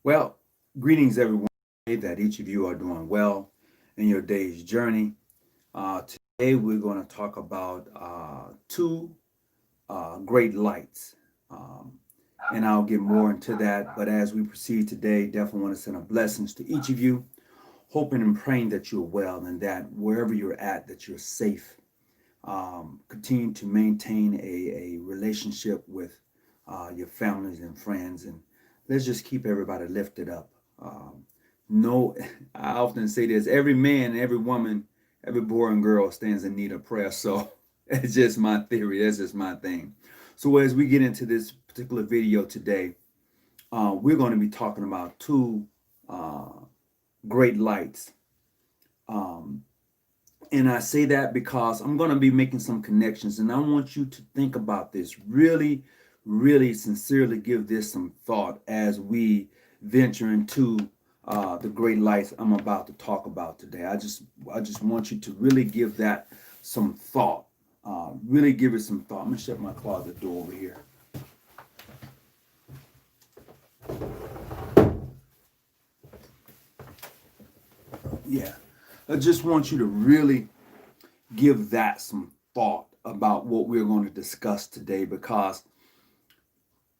Well, greetings everyone. Pray that each of you are doing well in your day's journey. Today we're going to talk about two great lights. Um, and I'll get more into that. But as we proceed today, definitely want to send a blessings to each of you, hoping and praying that you're well and that wherever you're at, that you're safe. Continue to maintain a relationship with your families and friends, and let's just keep everybody lifted up. No, I often say this: every man, every woman, every boy and girl stands in need of prayer. So it's just my theory. That's just my thing. So as we get into this particular video today, we're going to be talking about two uh, great lights. Um, And I say that because I'm going to be making some connections, and I want you to think about this really, really sincerely give this some thought as we venture into the great lights I'm about to talk about today. I just want you to really give that some thought. Really give it some thought. I'm gonna shut my closet door over here. Yeah, I just want you to really give that some thought about what we're going to discuss today, because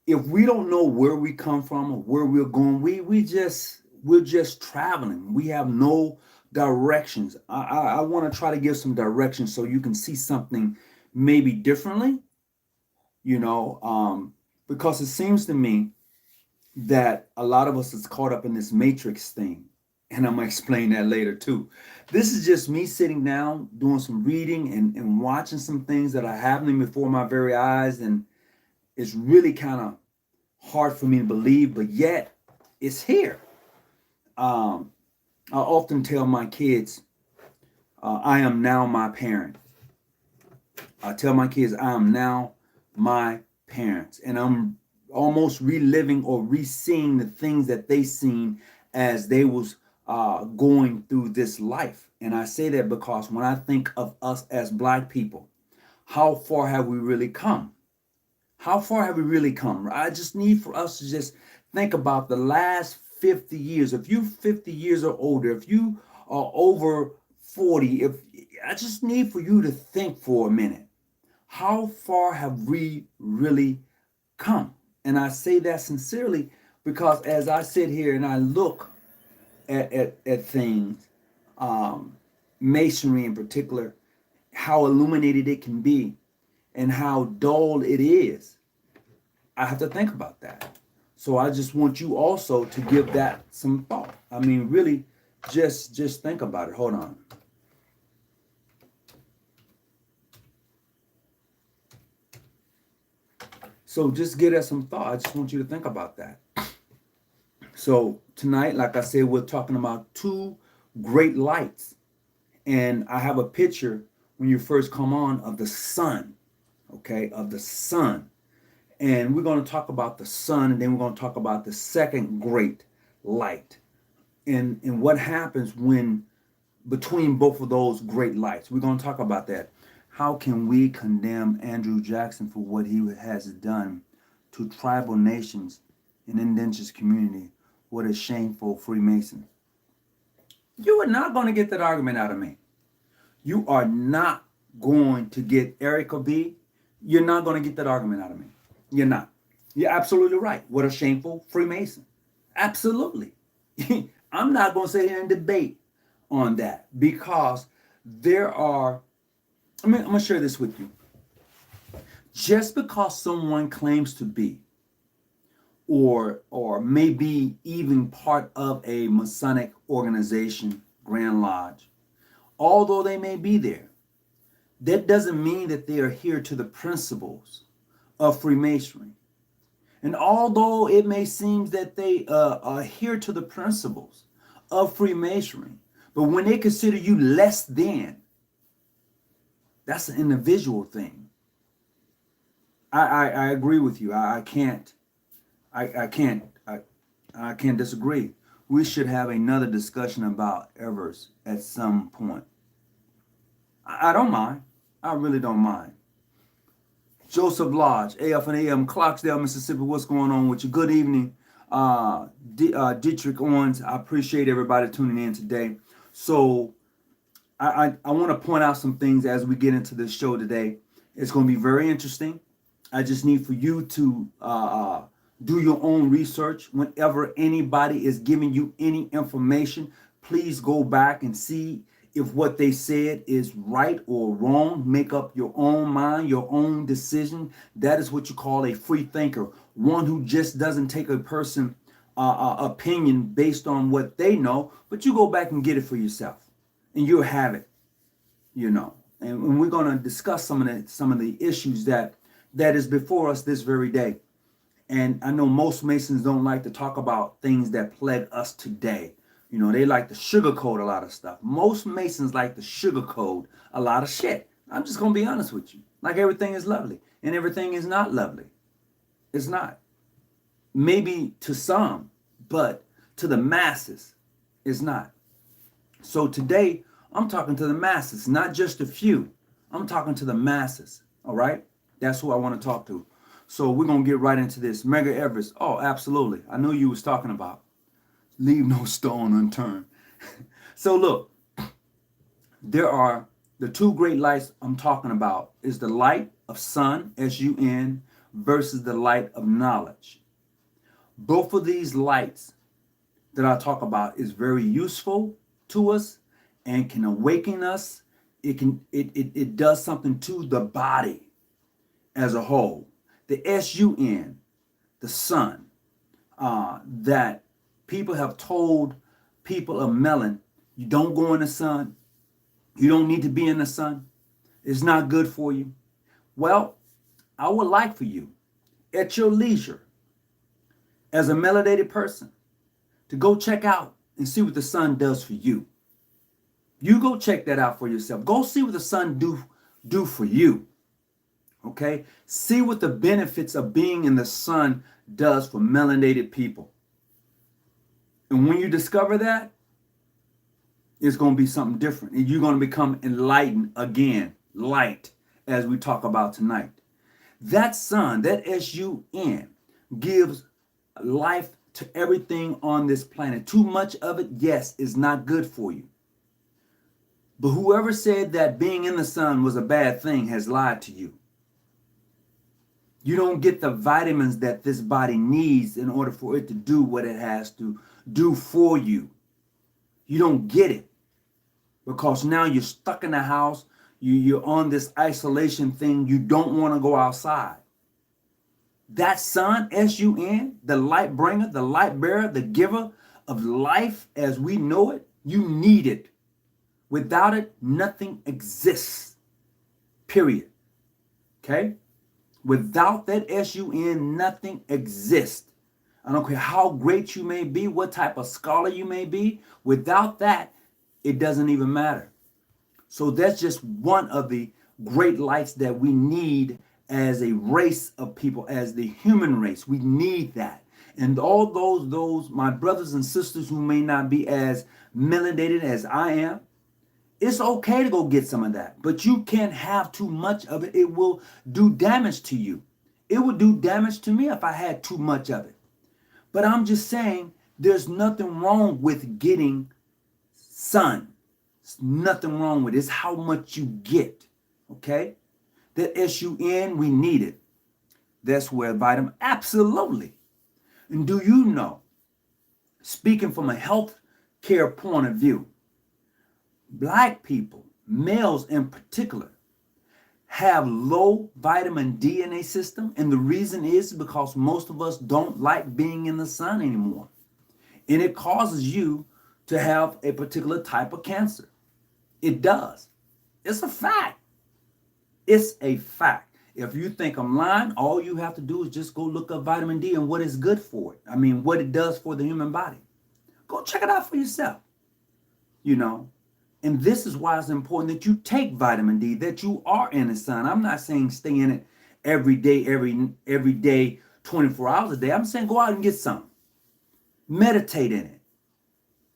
if we don't know where we come from or where we're going, we're just traveling. We have no directions. I want to try to give some directions so you can see something maybe differently, you know, because it seems to me that a lot of us is caught up in this matrix thing, and I'm gonna explain that later too. This is just me sitting down doing some reading and watching some things that are happening before my very eyes, and it's really kind of hard for me to believe, but yet it's here. um, I often tell my kids, I am now my parent. I tell my kids I am now my parents, and I'm almost reliving or re-seeing the things that they seen as they was going through this life. And I say that because when I think of us as Black people, how far have we really come? How far have we really come? I just need for us to just think about the last 50 years. If you 50 years or older, if you are over 40, if I just need for you to think for a minute. How far have we really come? And I say that sincerely because as I sit here and I look at things, um, masonry in particular, how illuminated it can be and how dull it is, I have to think about that. So I just want you also to give that some thought. I mean, really, just think about it. Hold on. So just give that some thought. I just want you to think about that. So tonight, like I said, we're talking about two great lights. And I have a picture when you first come on of the sun, okay, of the sun. And we're going to talk about the sun, and then we're going to talk about the second great light. And what happens when between both of those great lights. We're going to talk about that. How can we condemn Andrew Jackson for what he has done to tribal nations and indigenous community? What a shameful Freemason. You are not going to get that argument out of me. You are not going to get Erica B. You're not going to get that argument out of me. You're not. You're absolutely right. What a shameful Freemason. Absolutely. I'm not going to sit here and debate on that because there are, I'm going to share this with you. Just because someone claims to be or maybe even part of a Masonic organization, Grand Lodge, although they may be there, that doesn't mean that they adhere to the principles of Freemasonry. And although it may seem that they adhere to the principles of Freemasonry, but when they consider you less than, that's an individual thing. I agree with you. I can't disagree. We should have another discussion about Evers at some point. I don't mind. I really don't mind. Joseph Lodge, AF and AM, Clarksdale, Mississippi. What's going on with you? Good evening. Dietrich Owens. I appreciate everybody tuning in today. So I want to point out some things as we get into this show today. It's going to be very interesting. I just need for you to do your own research. Whenever anybody is giving you any information, please go back and see if what they said is right or wrong. Make up your own mind, your own decision. That is what you call a free thinker, one who just doesn't take a person opinion based on what they know, but you go back and get it for yourself, and you'll have it, you know. And we're going to discuss some of the issues that is before us this very day. And I know most Masons don't like to talk about things that plague us today. You know, they like to sugarcoat a lot of stuff. Most Masons like to sugarcoat a lot of shit. I'm just going to be honest with you. Like everything is lovely, and everything is not lovely. It's not. Maybe to some, but to the masses, it's not. So today, I'm talking to the masses, not just a few. I'm talking to the masses, all right? That's who I want to talk to. So we're going to get right into this. Medgar Evers. Oh, absolutely. I knew you was talking about. Leave no stone unturned. So look, there are the two great lights I'm talking about is the light of sun, S-U-N, versus the light of knowledge. Both of these lights that I talk about is very useful to us and can awaken us. It does something to the body as a whole. The S-U-N, the sun, that people have told people of Melon, you don't go in the sun. You don't need to be in the sun. It's not good for you. Well, I would like for you, at your leisure, as a melanated person, to go check out and see what the sun does for you. You go check that out for yourself. Go see what the sun do for you. Okay? See what the benefits of being in the sun does for melanated people. And when you discover that, it's going to be something different. And you're going to become enlightened again, light, as we talk about tonight. That sun, that S-U-N, gives life to everything on this planet. Too much of it, yes, is not good for you. But whoever said that being in the sun was a bad thing has lied to you. You don't get the vitamins that this body needs in order for it to do what it has to do for you. You don't get it because now you're stuck in the house. You're on this isolation thing. You don't want to go outside. That sun, S-U-N, the light bringer, the light bearer, the giver of life as we know it, you need it. Without it, nothing exists. Period. Okay? Without that S-U-N, nothing exists. I don't care how great you may be, what type of scholar you may be. Without that, it doesn't even matter. So that's just one of the great lights that we need as a race of people, as the human race. We need that. And all those my brothers and sisters who may not be as melanated as I am, it's okay to go get some of that. But you can't have too much of it. It will do damage to you. It would do damage to me if I had too much of it. But I'm just saying there's nothing wrong with getting sun. There's nothing wrong with it. It's how much you get. Okay? That S-U-N, we need it. That's where vitamin, absolutely. And do you know, speaking from a health care point of view, Black people, males in particular, have low vitamin D in their system. And the reason is because most of us don't like being in the sun anymore. And it causes you to have a particular type of cancer. It does. It's a fact. It's a fact. If you think I'm lying, all you have to do is just go look up vitamin D and what it's good for it. I mean, what it does for the human body. Go check it out for yourself. You know, and this is why it's important that you take vitamin D, that you are in the sun. I'm not saying stay in it every day, every day, 24 hours a day. I'm saying go out and get some. Meditate in it.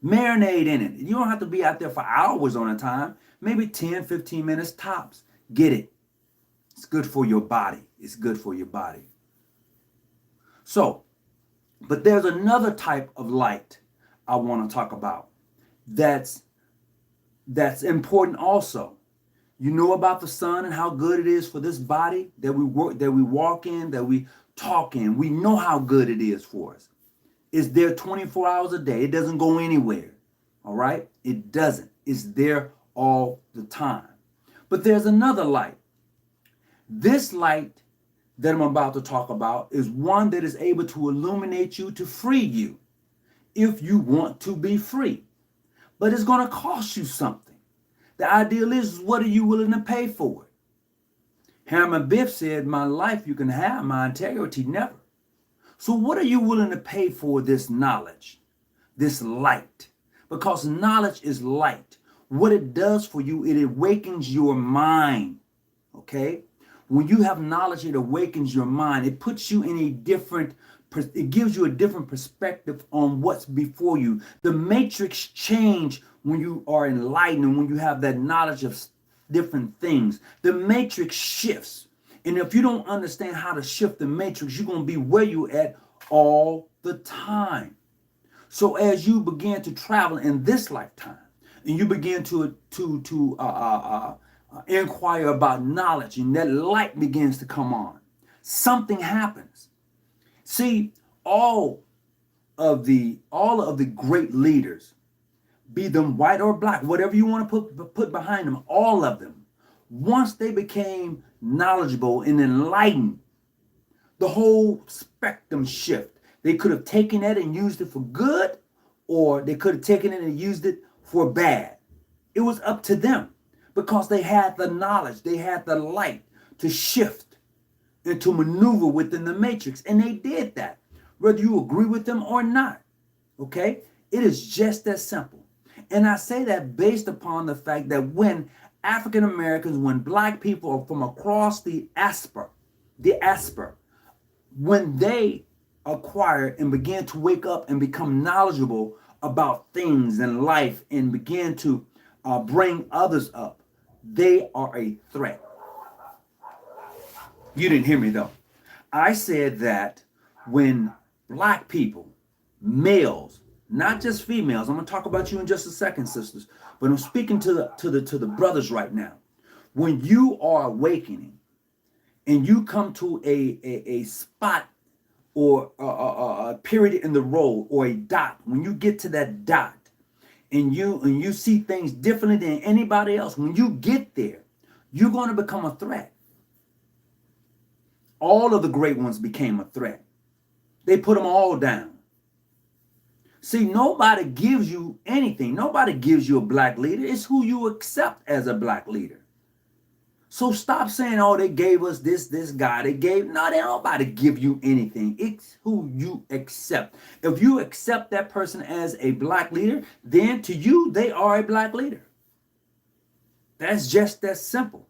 Marinate in it. You don't have to be out there for hours on a time. Maybe 10, 15 minutes tops. Get it. It's good for your body. It's good for your body. So, But there's another type of light I want to talk about that's important also. You know about the sun and how good it is for this body that we work, that we walk in, that we talk in. We know how good it is for us. It's there 24 hours a day. It doesn't go anywhere. All right? It doesn't. It's there all the time. But there's another light. This light that I'm about to talk about is one that is able to illuminate you, to free you if you want to be free. But it's going to cost you something. The ideal is, what are you willing to pay for it? Herman Biff said, my life you can have, my integrity never. So what are you willing to pay for this knowledge, this light? Because knowledge is light. What it does for you, it awakens your mind, okay? When you have knowledge, it awakens your mind. It puts you in a different, it gives you a different perspective on what's before you. The matrix change when you are enlightened and when you have that knowledge of different things. The matrix shifts. And if you don't understand how to shift the matrix, you're going to be where you're at all the time. So as you begin to travel in this lifetime, and you begin to inquire about knowledge, and that light begins to come on, something happens. See, all of the great leaders, be them white or black, whatever you want to put behind them, all of them, once they became knowledgeable and enlightened, the whole spectrum shift. They could have taken it and used it for good, or they could have taken it and used it for bad. It was up to them, because they had the knowledge, they had the light to shift and to maneuver within the matrix. And they did that, whether you agree with them or not. Okay? It is just that simple. And I say that based upon the fact that when African Americans, when black people from across the diaspora, when they acquire and begin to wake up and become knowledgeable about things and life and begin to bring others up, they are a threat. You didn't hear me though. I said that when black people, males, not just females, I'm going to talk about you in just a second, sisters, but I'm speaking to the brothers right now. When you are awakening and you come to a spot or a period in the road or a dot, when you get to that dot and you see things differently than anybody else, when you get there, you're going to become a threat. All of the great ones became a threat. They put them all down. See, nobody gives you anything. Nobody gives you a black leader. It's who you accept as a black leader. So stop saying, oh, they gave us this guy. Nobody give you anything. It's who you accept. If you accept that person as a black leader, then to you, they are a black leader. That's just that simple.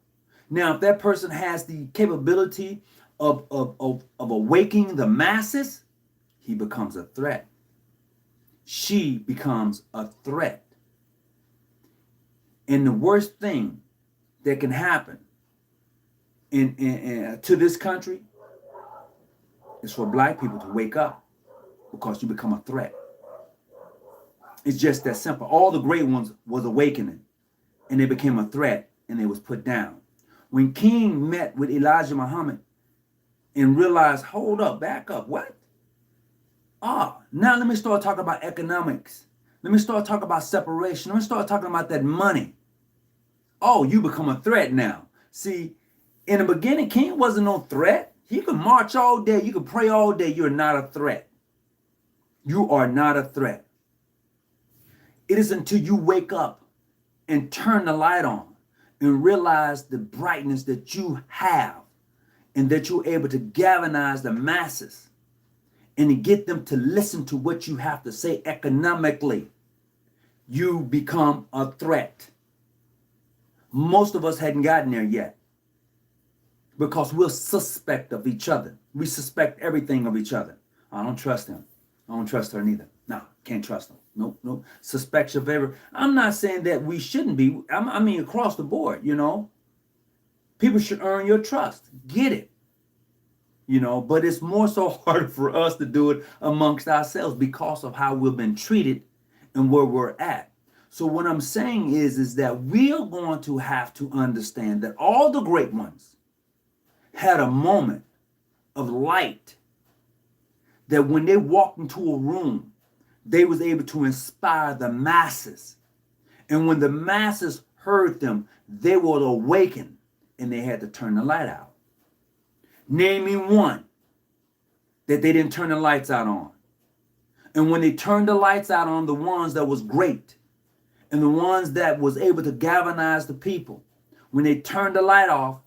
Now, if that person has the capability of awakening the masses, he becomes a threat. She becomes a threat. And the worst thing that can happen to this country is for black people to wake up, because you become a threat. It's just that simple. All the great ones was awakening, and they became a threat, and they was put down. When King met with Elijah Muhammad and realized, hold up, back up, what? Now let me start talking about economics. Let me start talking about separation. Let me start talking about that money. Oh, you become a threat now. See, in the beginning, King wasn't no threat. You can march all day. You can pray all day. You're not a threat. You are not a threat. It is until you wake up and turn the light on and realize the brightness that you have and that you're able to galvanize the masses and to get them to listen to what you have to say economically, you become a threat. Most of us hadn't gotten there yet because we're suspect of each other. We suspect everything of each other. I don't trust him. I don't trust her neither. No, can't trust them. Nope. Suspect your favor. I'm not saying that we shouldn't be. I mean, across the board, you know. People should earn your trust. Get it. but it's more so hard for us to do it amongst ourselves because of how we've been treated and where we're at. So what I'm saying is that we are going to have to understand that all the great ones had a moment of light, that when they walked into a room, they was able to inspire the masses. And when the masses heard them, they were awakened and they had to turn the light out. Name me one that they didn't turn the lights out on. And when they turned the lights out on the ones that was great and the ones that was able to galvanize the people, when they turned the light off,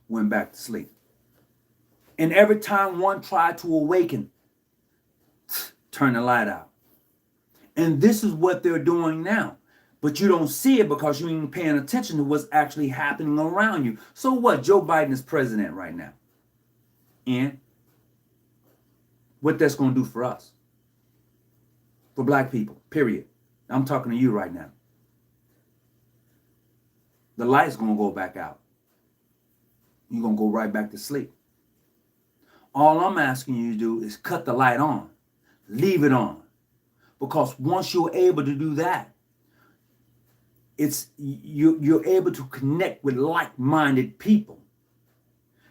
went back to sleep. And every time one tried to awaken, turn the light out. And this is what they're doing now. But you don't see it because you ain't paying attention to what's actually happening around you. So what? Joe Biden is president right now. And what that's going to do for us. For black people, period. I'm talking to you right now. The light's going to go back out. You're going to go right back to sleep. All I'm asking you to do is cut the light on. Leave it on. Because once you're able to do that, you're able to connect with like-minded people.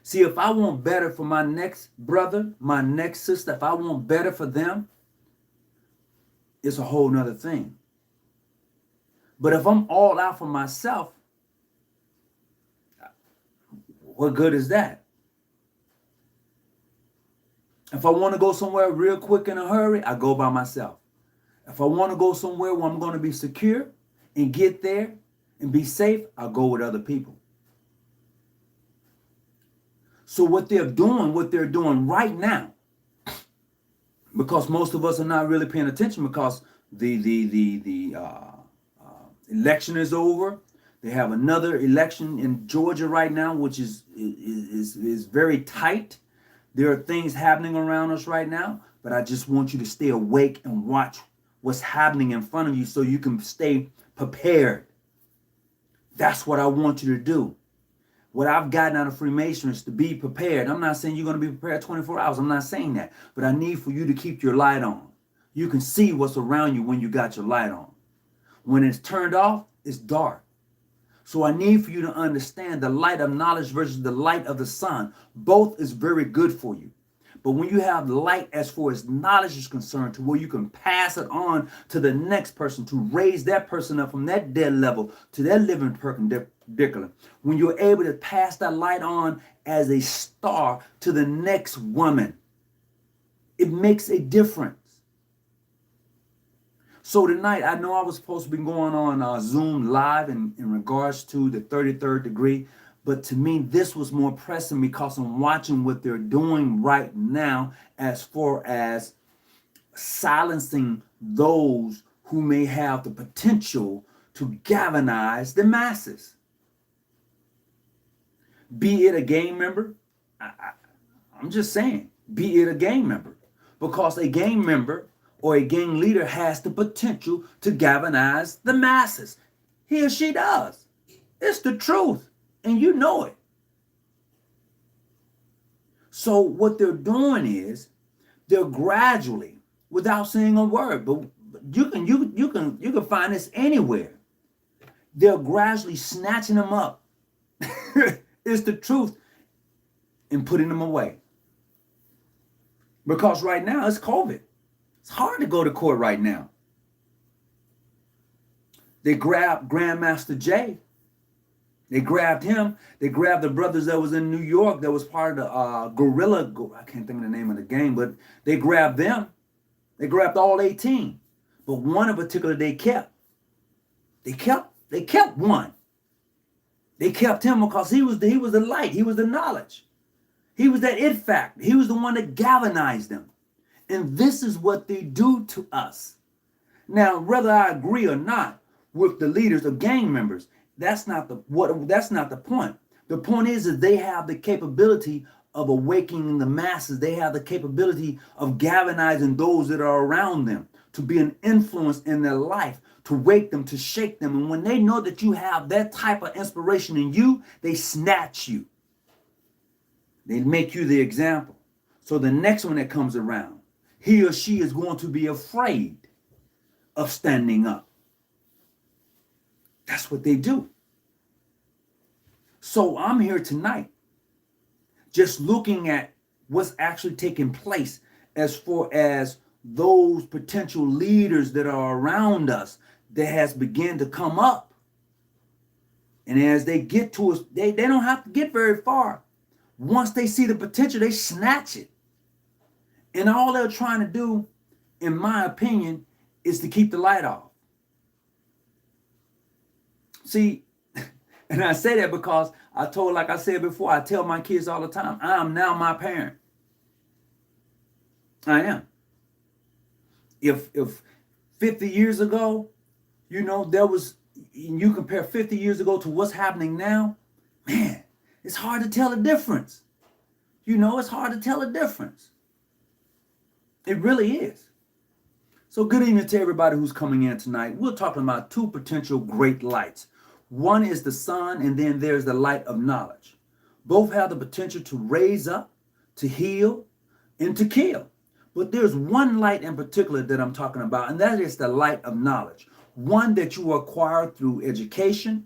See, if I want better for my next brother, my next sister, if I want better for them, it's a whole nother thing. But if I'm all out for myself, what good is that? If I want to go somewhere real quick in a hurry, I go by myself. If I want to go somewhere where I'm going to be secure and get there and be safe, I'll go with other people. So what they're doing right now, because most of us are not really paying attention because the election is over. They have another election in Georgia right now, which is very tight. There are things happening around us right now, but I just want you to stay awake and watch what's happening in front of you so you can stay prepared. That's what I want you to do. What I've gotten out of Freemasonry is to be prepared. I'm not saying you're going to be prepared 24 hours. I'm not saying that. But I need for you to keep your light on. You can see what's around you when you got your light on. When it's turned off, it's dark. So I need for you to understand the light of knowledge versus the light of the sun. Both is very good for you. But when you have light as far as knowledge is concerned, to where you can pass it on to the next person, to raise that person up from that dead level to that living perpendicular. When you're able to pass that light on as a star to the next woman, it makes a difference. So tonight, I know I was supposed to be going on Zoom live in regards to the 33rd degree. But to me, this was more pressing because I'm watching what they're doing right now as far as silencing those who may have the potential to galvanize the masses. Be it a gang member, I'm just saying, be it a gang member. Because a gang member or a gang leader has the potential to galvanize the masses. He or she does. It's the truth. And you know it. So what they're doing is they're gradually, without saying a word, but you can find this anywhere. They're gradually snatching them up. It's the truth, and putting them away. Because right now it's COVID. It's hard to go to court right now. They grabbed Grandmaster Jay. They grabbed him. They grabbed the brothers that was in New York that was part of the Guerrilla. I can't think of the name of the game, but they grabbed them. They grabbed all 18. But one in particular they kept. They kept one. They kept him because he was the light. He was the knowledge. He was that it factor. He was the one that galvanized them. And this is what they do to us. Now, whether I agree or not with the leaders of gang members, that's not the point. The point is that they have the capability of awakening the masses. They have the capability of galvanizing those that are around them, to be an influence in their life, to wake them, to shake them. And when they know that you have that type of inspiration in you, they snatch you. They make you the example. So the next one that comes around, he or she is going to be afraid of standing up. That's what they do. So I'm here tonight just looking at what's actually taking place as far as those potential leaders that are around us that has begun to come up. And as they get to us, they don't have to get very far. Once they see the potential, they snatch it. And all they're trying to do, in my opinion, is to keep the light off. See, and I say that because like I said before, I tell my kids all the time, I am now my parent. I am. If 50 years ago, there was, you compare 50 years ago to what's happening now, man, it's hard to tell the difference. It's hard to tell the difference. It really is. So good evening to everybody who's coming in tonight. We're talking about two potential great lights. One is the sun, and then there's the light of knowledge. Both have the potential to raise up, to heal, and to kill. But there's one light in particular that I'm talking about, and that is the light of knowledge. One that you acquire through education,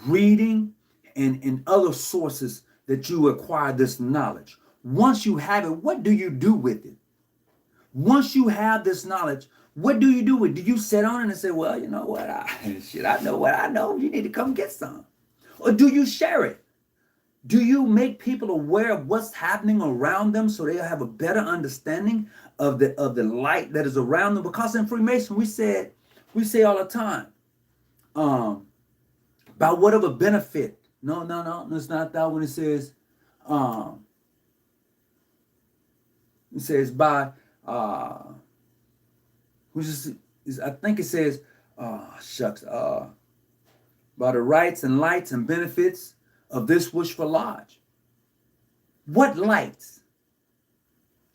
reading, and other sources that you acquire this knowledge. Once you have it, what do you do with it? Once you have this knowledge, what do you do with it? Do you sit on it and say, well, you know what? I know what I know. You need to come get some. Or do you share it? Do you make people aware of what's happening around them so they'll have a better understanding of the light that is around them? Because in Freemason, we say all the time, by whatever benefit. No, it's not that one. It says by I think it says, by the rights and lights and benefits of this wishful lodge. What lights?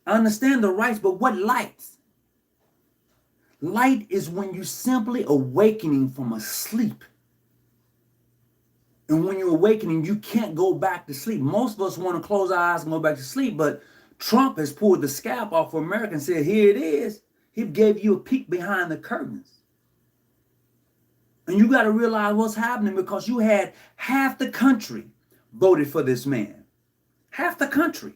I understand the rights, but what lights? Light is when you simply awakening from a sleep. And when you're awakening, you can't go back to sleep. Most of us want to close our eyes and go back to sleep, but Trump has pulled the scalp off of America and said, here it is. He gave you a peek behind the curtains. And you got to realize what's happening, because you had half the country voted for this man. Half the country.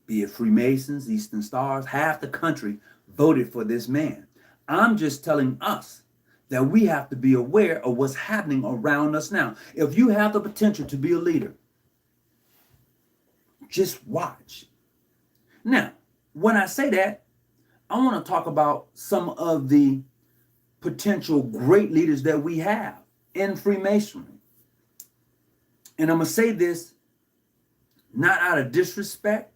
Be it Freemasons, Eastern Stars, half the country voted for this man. I'm just telling us that we have to be aware of what's happening around us now. If you have the potential to be a leader, just watch. Now, when I say that, I want to talk about some of the potential great leaders that we have in Freemasonry. And I'm going to say this not out of disrespect,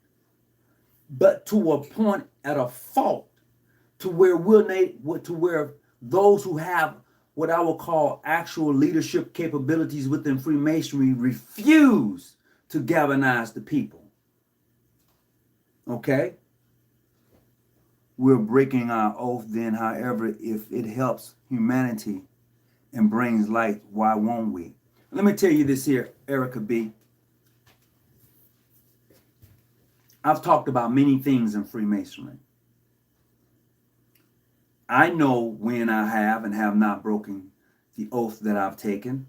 but to a point at a fault, to where those who have what I will call actual leadership capabilities within Freemasonry refuse to galvanize the people. Okay? We're breaking our oath then. However, if it helps humanity and brings light, why won't we? Let me tell you this here, Erica B. I've talked about many things in Freemasonry. I know when I have and have not broken the oath that I've taken.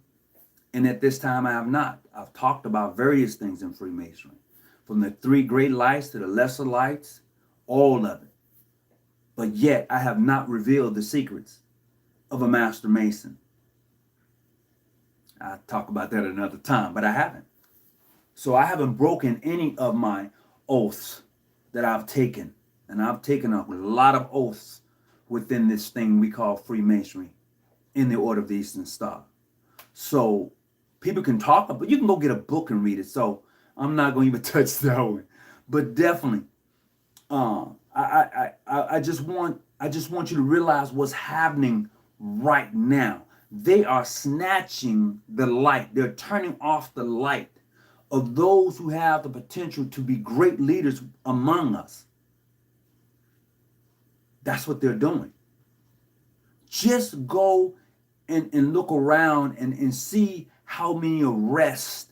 And at this time, I have not. I've talked about various things in Freemasonry, from the three great lights to the lesser lights, all of it. But yet, I have not revealed the secrets of a Master Mason. I'll talk about that another time, but I haven't. So I haven't broken any of my oaths that I've taken. And I've taken a lot of oaths within this thing we call Freemasonry in the Order of the Eastern Star. So people can talk, but you can go get a book and read it. So I'm not going to even touch that one. But definitely, I just want you to realize what's happening right now. They are snatching the light. They're turning off the light of those who have the potential to be great leaders among us. That's what they're doing. Just go and look around and see how many arrests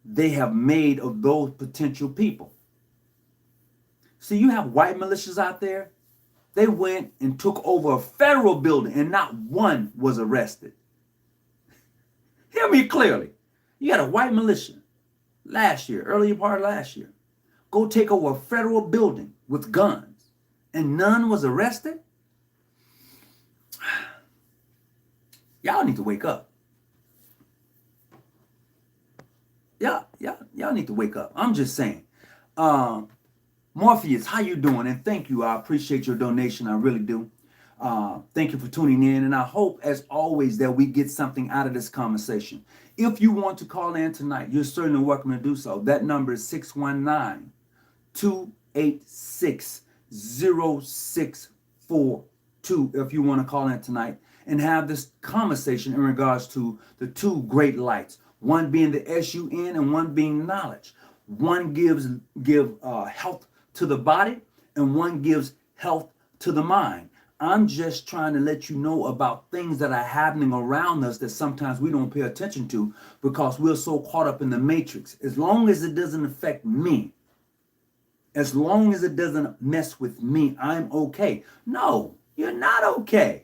they have made of those potential people. See, you have white militias out there. They went and took over a federal building and not one was arrested. Hear me clearly. You had a white militia last year, earlier part of last year, go take over a federal building with guns and none was arrested? Y'all need to wake up. Y'all need to wake up. I'm just saying. Morpheus, how you doing? And thank you. I appreciate your donation. I really do. Thank you for tuning in. And I hope, as always, that we get something out of this conversation. If you want to call in tonight, you're certainly welcome to do so. That number is 619-286-0642 if you want to call in tonight and have this conversation in regards to the two great lights, one being the SUN and one being knowledge. One gives health to the body and one gives health to the mind. I'm just trying to let you know about things that are happening around us that sometimes we don't pay attention to because we're so caught up in the matrix. As long as it doesn't affect me, as long as it doesn't mess with me, I'm okay. No, you're not okay.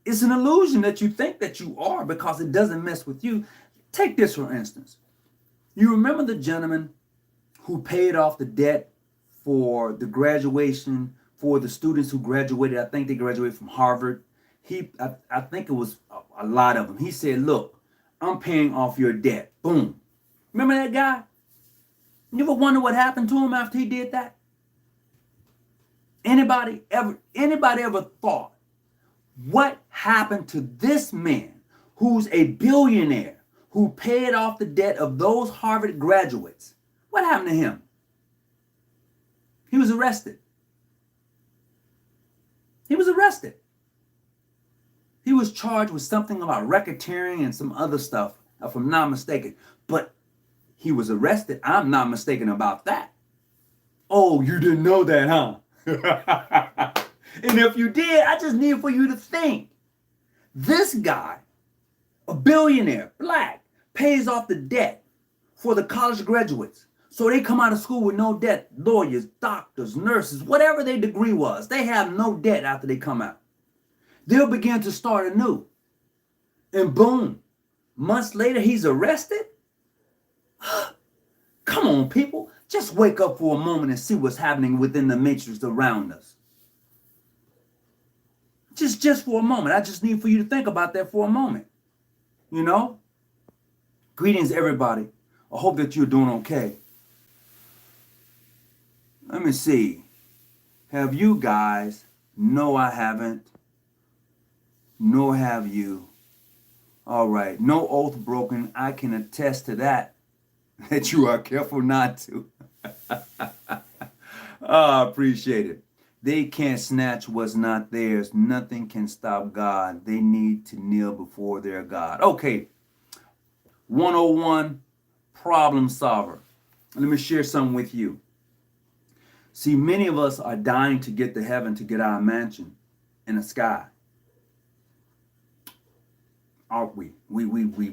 It's an illusion that you think that you are because it doesn't mess with you. Take this for instance. You remember the gentleman who paid off the debt for the graduation for the students who graduated? I think they graduated from Harvard. I think it was a lot of them. He said, look, I'm paying off your debt. Boom. Remember that guy? You ever wonder what happened to him after he did that? Anybody ever thought what happened to this man who's a billionaire who paid off the debt of those Harvard graduates? What happened to him? He was arrested. He was arrested. He was charged with something about racketeering and some other stuff, if I'm not mistaken. But he was arrested. I'm not mistaken about that. Oh, you didn't know that, huh? And if you did, I just need for you to think. This guy, a billionaire, black, pays off the debt for the college graduates. So they come out of school with no debt. Lawyers, doctors, nurses, whatever their degree was, they have no debt after they come out. They'll begin to start anew. And boom, months later, he's arrested. Come on, people. Just wake up for a moment and see what's happening within the matrix around us. Just for a moment. I just need for you to think about that for a moment. You know? Greetings, everybody. I hope that you're doing okay. Let me see. Have you guys? No, I haven't. Nor have you. All right. No oath broken. I can attest to that. That you are careful not to. I appreciate it. They can't snatch what's not theirs. Nothing can stop God. They need to kneel before their God. Okay. 101 problem solver. Let me share something with you. See, many of us are dying to get to heaven, to get our mansion in the sky. Aren't we? We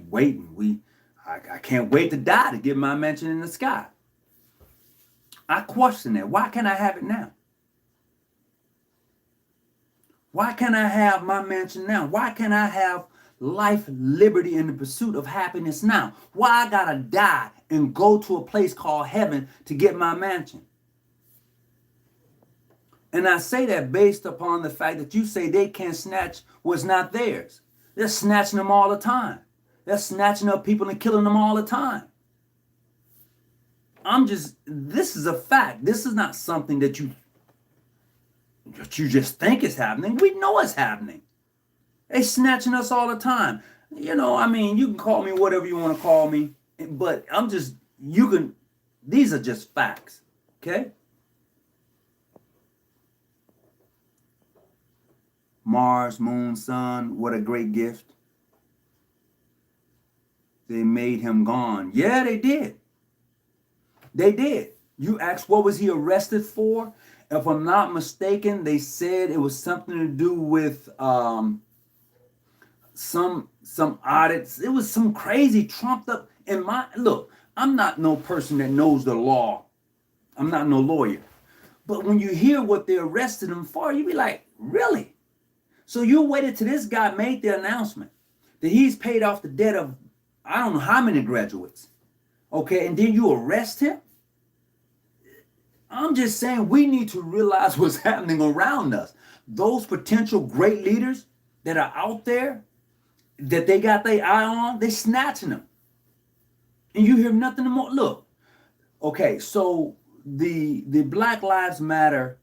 waiting. I can't wait to die to get my mansion in the sky. I question that. Why can't I have it now? Why can't I have my mansion now? Why can't I have life, liberty, and the pursuit of happiness now? Why I gotta die and go to a place called heaven to get my mansion? And I say that based upon the fact that you say they can't snatch what's not theirs. They're snatching them all the time. They're snatching up people and killing them all the time. This is a fact. This is not something that you just think is happening. We know it's happening. They snatching us all the time. You know, I mean, you can call me whatever you want to call me, but these are just facts, okay? Mars, moon, sun, what a great gift. They made him gone. Yeah, they did. They did. You asked what was he arrested for? If I'm not mistaken, they said it was something to do with some audits. It was some crazy trumped up. Look, I'm not no person that knows the law. I'm not no lawyer. But when you hear what they arrested him for, you be like, really? So you waited till this guy made the announcement that he's paid off the debt of I don't know how many graduates. Okay, and then you arrest him? I'm just saying we need to realize what's happening around us. Those potential great leaders that are out there that they got their eye on, they snatching them. And you hear nothing more. Look, okay, so the Black Lives Matter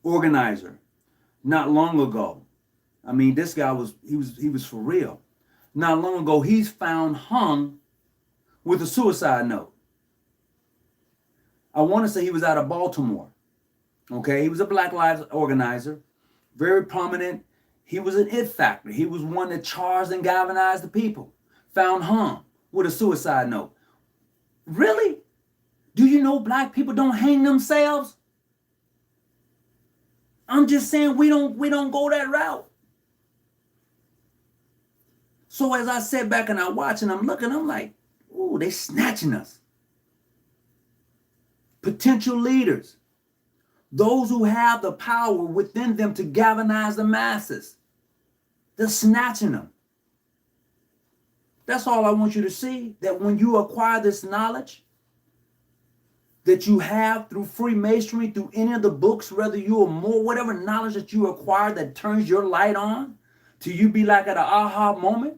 organizer not long ago. I mean, this guy was for real. Not long ago, he's found hung with a suicide note. I want to say he was out of Baltimore. Okay, he was a Black Lives organizer, very prominent. He was an it factor. He was one that charged and galvanized the people. Found hung with a suicide note. Really? Do you know black people don't hang themselves? I'm just saying we don't go that route. So as I sat back and I watch and I'm looking, I'm like, ooh, they snatching us. Potential leaders. Those who have the power within them to galvanize the masses. They're snatching them. That's all I want you to see. That when you acquire this knowledge that you have through Freemasonry, through any of the books, whether you are more, whatever knowledge that you acquire that turns your light on, till you be like at an aha moment,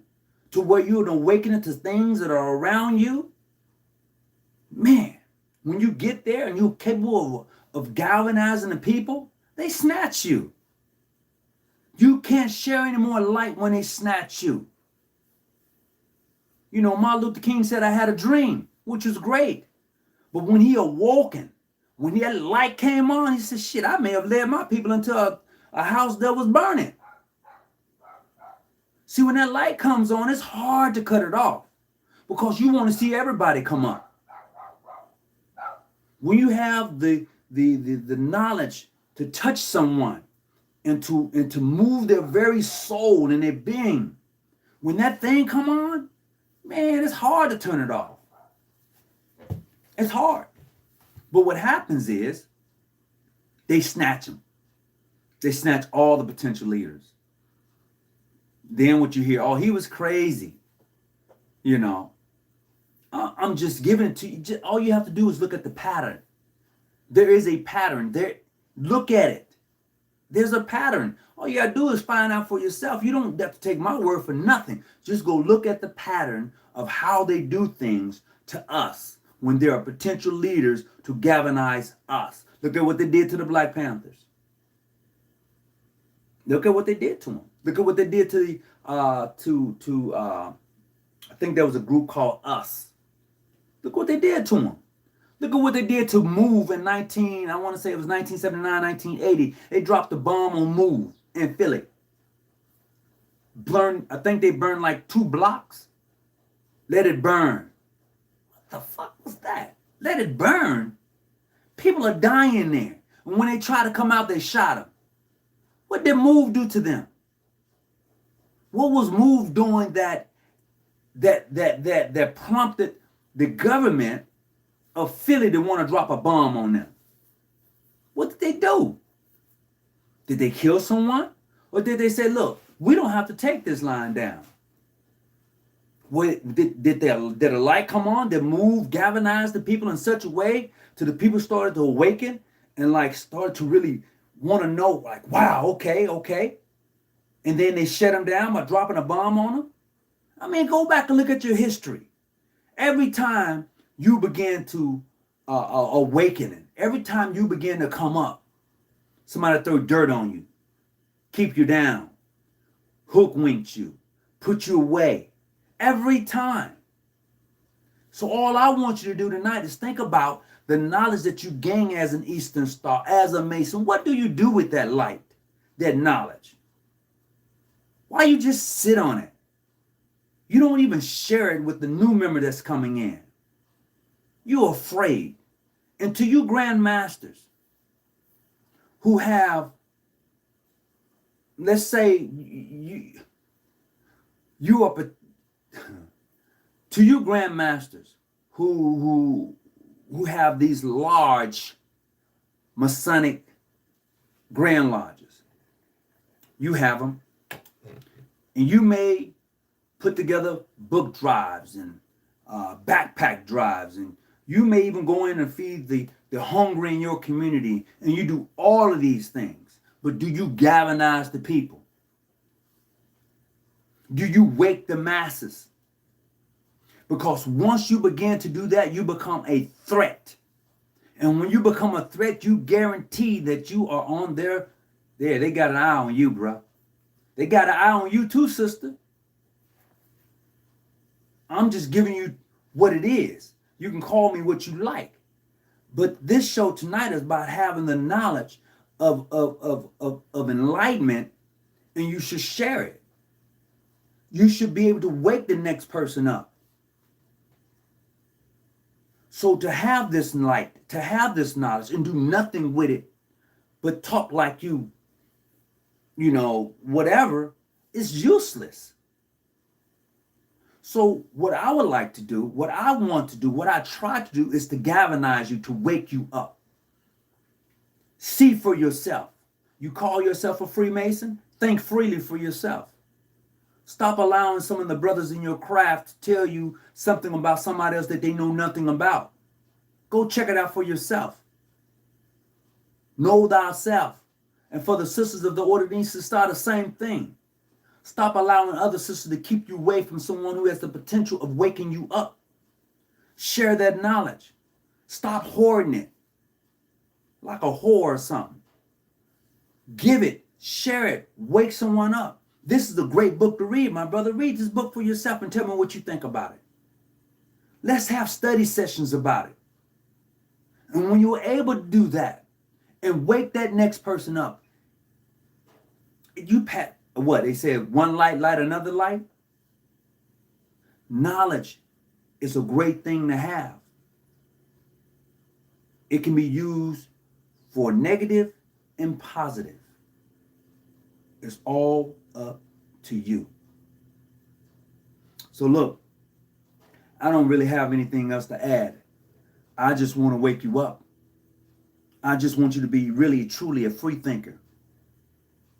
to where you're awakening to things that are around you. Man, when you get there and you're capable of galvanizing the people, they snatch you. You can't share any more light when they snatch you. You know, Martin Luther King said, I had a dream, which was great. But when he awoken, when that light came on, he said, shit, I may have led my people into a house that was burning. See, when that light comes on, it's hard to cut it off because you want to see everybody come up. When you have the knowledge to touch someone and to move their very soul and their being, when that thing come on, man, it's hard to turn it off. It's hard. But what happens is they snatch them. They snatch all the potential leaders. Then what you hear, oh, he was crazy. You know, I'm just giving it to you. All you have to do is look at the pattern. There is a pattern there. Look at it. There's a pattern. All you gotta do is find out for yourself. You don't have to take my word for nothing. Just go look at the pattern of how they do things to us when there are potential leaders to galvanize us. Look at what they did to the Black Panthers. Look at what they did to them. Look at what they did to the I think there was a group called Us. Look what they did to them. Look at what they did to Move in I want to say it was 1979, 1980. They dropped a bomb on Move in Philly. I think they burned like 2 blocks. Let it burn. What the fuck was that? Let it burn. People are dying there. And when they try to come out, they shot them. What did Move do to them? What was Move doing that prompted the government of Philly to want to drop a bomb on them? What did they do? Did they kill someone? Or did they say, look, we don't have to take this line down? Did a light come on? Did Move galvanize the people in such a way till the people started to awaken and like started to really want to know, like, wow, okay. And then they shut them down by dropping a bomb on them? I mean, go back and look at your history. Every time you begin to awaken, every time you begin to come up, somebody throw dirt on you, keep you down, hook-winked you, put you away. Every time. So all I want you to do tonight is think about the knowledge that you gain as an Eastern Star, as a Mason. What do you do with that light, that knowledge? Why you just sit on it? You don't even share it with the new member that's coming in. You're afraid. And to you grandmasters who have, let's say you are, To you grandmasters who have these large Masonic grand lodges, you have them, and you may put together book drives and backpack drives, and you may even go in and feed the hungry in your community, and you do all of these things. But do you galvanize the people? Do you wake the masses? Because once you begin to do that, you become a threat. And when you become a threat, you guarantee that you are on their, they got an eye on you, bro. They got an eye on you too, sister. I'm just giving you what it is. You can call me what you like. But this show tonight is about having the knowledge of enlightenment, and you should share it. You should be able to wake the next person up. So to have this light, to have this knowledge and do nothing with it, but talk like you know, whatever, is useless. So what I would like to do, what I want to do, what I try to do is to galvanize you, to wake you up. See for yourself. You call yourself a Freemason? Think freely for yourself. Stop allowing some of the brothers in your craft to tell you something about somebody else that they know nothing about. Go check it out for yourself. Know thyself. And for the sisters of the order, it needs to start the same thing. Stop allowing other sisters to keep you away from someone who has the potential of waking you up. Share that knowledge. Stop hoarding it like a whore or something. Give it, share it, wake someone up. This is a great book to read, my brother. Read this book for yourself and tell me what you think about it. Let's have study sessions about it. And when you're able to do that and wake that next person up, you pat what they said, one light, light another light. Knowledge is a great thing to have. It can be used for negative and positive. It's all up to you. So look, I don't really have anything else to add. I just want to wake you up. I just want you to be really, truly a free thinker.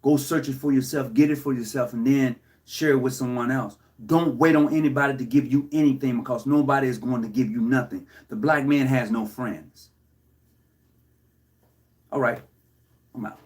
Go search it for yourself, get it for yourself, and then share it with someone else. Don't wait on anybody to give you anything, because nobody is going to give you nothing. The black man has no friends. All right, I'm out.